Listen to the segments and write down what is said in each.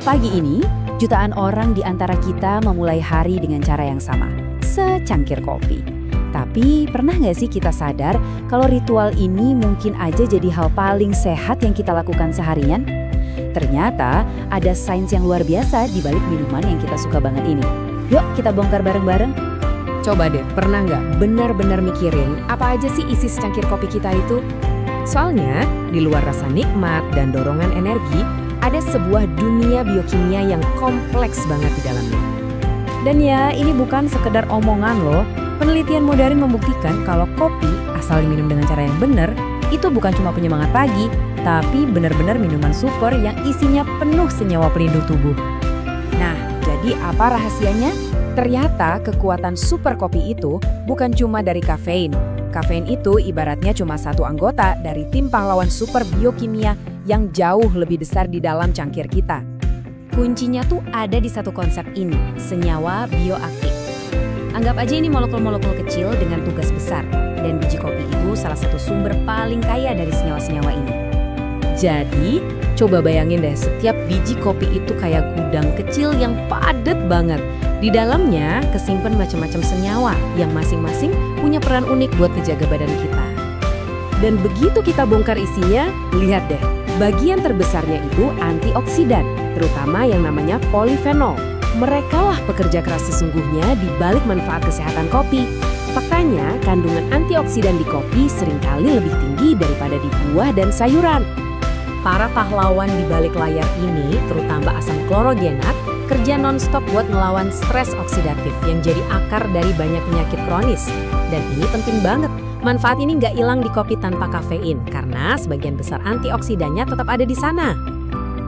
Pagi ini, jutaan orang di antara kita memulai hari dengan cara yang sama, secangkir kopi. Tapi pernah nggak sih kita sadar kalau ritual ini mungkin aja jadi hal paling sehat yang kita lakukan seharian? Ternyata ada sains yang luar biasa di balik minuman yang kita suka banget ini. Yuk kita bongkar bareng-bareng. Coba deh, pernah nggak benar-benar mikirin apa aja sih isi secangkir kopi kita itu? Soalnya, di luar rasa nikmat dan dorongan energi, ada sebuah dunia biokimia yang kompleks banget di dalamnya. Dan ya, ini bukan sekedar omongan loh. Penelitian modern membuktikan kalau kopi, asal diminum dengan cara yang benar, itu bukan cuma penyemangat pagi, tapi benar-benar minuman super yang isinya penuh senyawa pelindung tubuh. Nah, jadi apa rahasianya? Ternyata kekuatan super kopi itu bukan cuma dari kafein. Kafein itu ibaratnya cuma satu anggota dari tim pahlawan super biokimia yang jauh lebih besar di dalam cangkir kita. Kuncinya tuh ada di satu konsep ini, senyawa bioaktif. Anggap aja ini molekul-molekul kecil dengan tugas besar, dan biji kopi itu salah satu sumber paling kaya dari senyawa-senyawa ini. Jadi, coba bayangin deh, setiap biji kopi itu kayak gudang kecil yang padat banget. Di dalamnya kesimpan macam-macam senyawa yang masing-masing punya peran unik buat ngejaga badan kita. Dan begitu kita bongkar isinya, lihat deh, bagian terbesarnya itu antioksidan, terutama yang namanya polifenol. Merekalah pekerja keras sesungguhnya di balik manfaat kesehatan kopi. Faktanya, kandungan antioksidan di kopi seringkali lebih tinggi daripada di buah dan sayuran. Para pahlawan di balik layar ini, terutama asam klorogenat, kerja non-stop buat melawan stres oksidatif yang jadi akar dari banyak penyakit kronis. Dan ini penting banget, manfaat ini nggak hilang di kopi tanpa kafein, karena sebagian besar antioksidannya tetap ada di sana.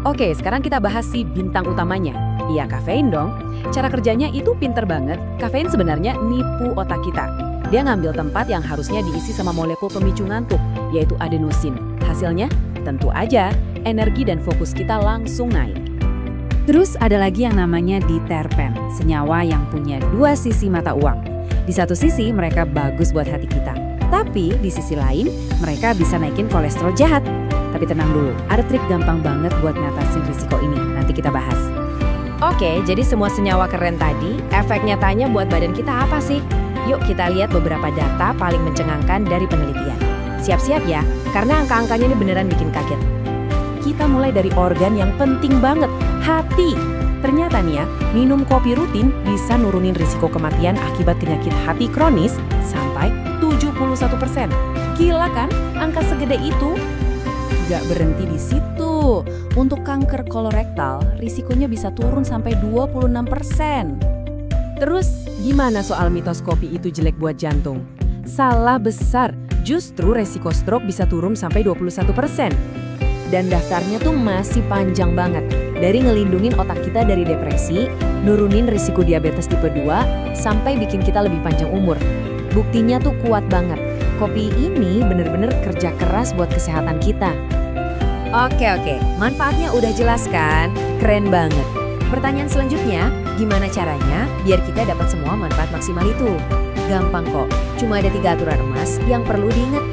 Oke, sekarang kita bahas si bintang utamanya. Iya, kafein dong. Cara kerjanya itu pinter banget. Kafein sebenarnya nipu otak kita. Dia ngambil tempat yang harusnya diisi sama molekul pemicu ngantuk, yaitu adenosin. Hasilnya, tentu aja, energi dan fokus kita langsung naik. Terus ada lagi yang namanya diterpen, senyawa yang punya dua sisi mata uang. Di satu sisi mereka bagus buat hati kita, tapi di sisi lain mereka bisa naikin kolesterol jahat. Tapi tenang dulu, ada trik gampang banget buat ngatasin risiko ini, nanti kita bahas. Oke, jadi semua senyawa keren tadi, efek nyatanya buat badan kita apa sih? Yuk kita lihat beberapa data paling mencengangkan dari penelitian. Siap-siap ya, karena angka-angkanya ini beneran bikin kaget. Kita mulai dari organ yang penting banget, hati. Ternyata nih ya, minum kopi rutin bisa nurunin risiko kematian akibat penyakit hati kronis sampai 71%. Gila kan, angka segede itu? Gak berhenti di situ. Untuk kanker kolorektal, risikonya bisa turun sampai 26%. Terus, gimana soal mitos kopi itu jelek buat jantung? Salah besar, justru resiko stroke bisa turun sampai 21%. Dan daftarnya tuh masih panjang banget. Dari ngelindungin otak kita dari depresi, nurunin risiko diabetes tipe 2, sampai bikin kita lebih panjang umur. Buktinya tuh kuat banget. Kopi ini bener-bener kerja keras buat kesehatan kita. Oke, manfaatnya udah jelas kan? Keren banget. Pertanyaan selanjutnya, gimana caranya biar kita dapat semua manfaat maksimal itu? Gampang kok, cuma ada 3 aturan emas yang perlu diingat.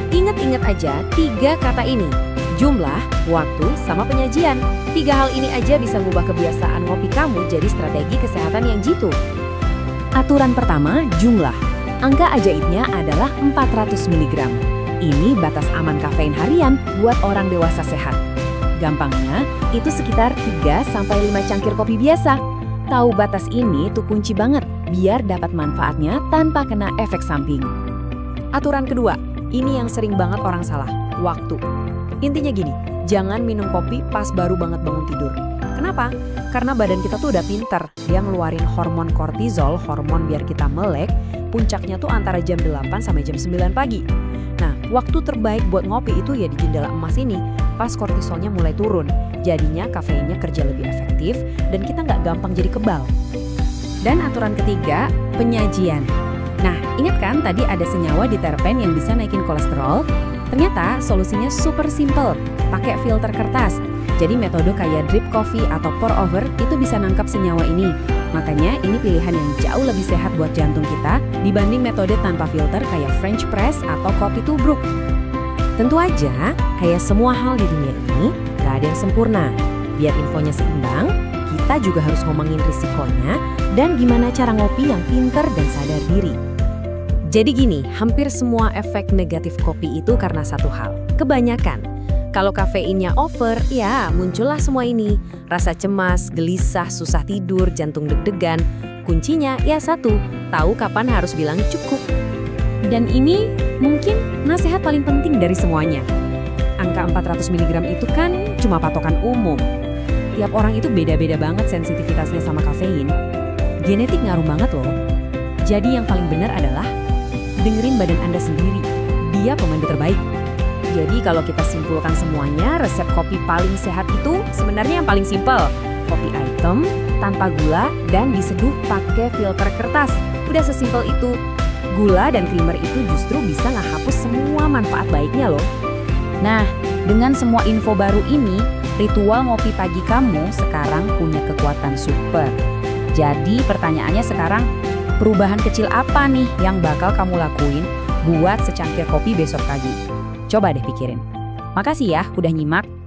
Ingat-ingat aja 3 kata ini, jumlah, waktu, sama penyajian. 3 hal ini aja bisa ngubah kebiasaan ngopi kamu jadi strategi kesehatan yang jitu. Aturan pertama, jumlah. Angka ajaibnya adalah 400 mg. Ini batas aman kafein harian buat orang dewasa sehat. Gampangnya, itu sekitar 3-5 cangkir kopi biasa. Tahu batas ini tuh kunci banget, biar dapat manfaatnya tanpa kena efek samping. Aturan kedua, ini yang sering banget orang salah, waktu. Intinya gini, jangan minum kopi pas baru banget bangun tidur. Kenapa? Karena badan kita tuh udah pinter, dia ngeluarin hormon kortisol, hormon biar kita melek, puncaknya tuh antara jam 8 sampai jam 9 pagi. Nah, waktu terbaik buat ngopi itu ya di jendela emas ini, pas kortisolnya mulai turun. Jadinya kafeinnya kerja lebih efektif dan kita nggak gampang jadi kebal. Dan aturan ketiga, penyajian. Nah, ingat kan tadi ada senyawa diterpen yang bisa naikin kolesterol? Ternyata solusinya super simple, pakai filter kertas. Jadi metode kayak drip coffee atau pour over itu bisa nangkap senyawa ini. Makanya ini pilihan yang jauh lebih sehat buat jantung kita dibanding metode tanpa filter kayak French press atau kopi tubruk. Tentu aja, kayak semua hal di dunia ini, gak ada yang sempurna. Biar infonya seimbang, kita juga harus ngomongin risikonya dan gimana cara ngopi yang pinter dan sadar diri. Jadi gini, hampir semua efek negatif kopi itu karena satu hal, kebanyakan. Kalau kafeinnya over, ya muncullah semua ini. Rasa cemas, gelisah, susah tidur, jantung deg-degan. Kuncinya ya satu, tahu kapan harus bilang cukup. Dan ini mungkin nasihat paling penting dari semuanya. Angka 400 mg itu kan cuma patokan umum. Tiap orang itu beda-beda banget sensitivitasnya sama kafein. Genetik ngaruh banget loh. Jadi yang paling benar adalah dengerin badan Anda sendiri. Dia pemandu terbaik. Jadi kalau kita simpulkan semuanya, resep kopi paling sehat itu sebenarnya yang paling simpel. Kopi hitam, tanpa gula, dan diseduh pakai filter kertas. Udah sesimpel itu. Gula dan creamer itu justru bisa ngehapus semua manfaat baiknya loh. Nah, dengan semua info baru ini, ritual ngopi pagi kamu sekarang punya kekuatan super. Jadi pertanyaannya sekarang, perubahan kecil apa nih yang bakal kamu lakuin buat secangkir kopi besok pagi? Coba deh pikirin. Makasih ya udah nyimak.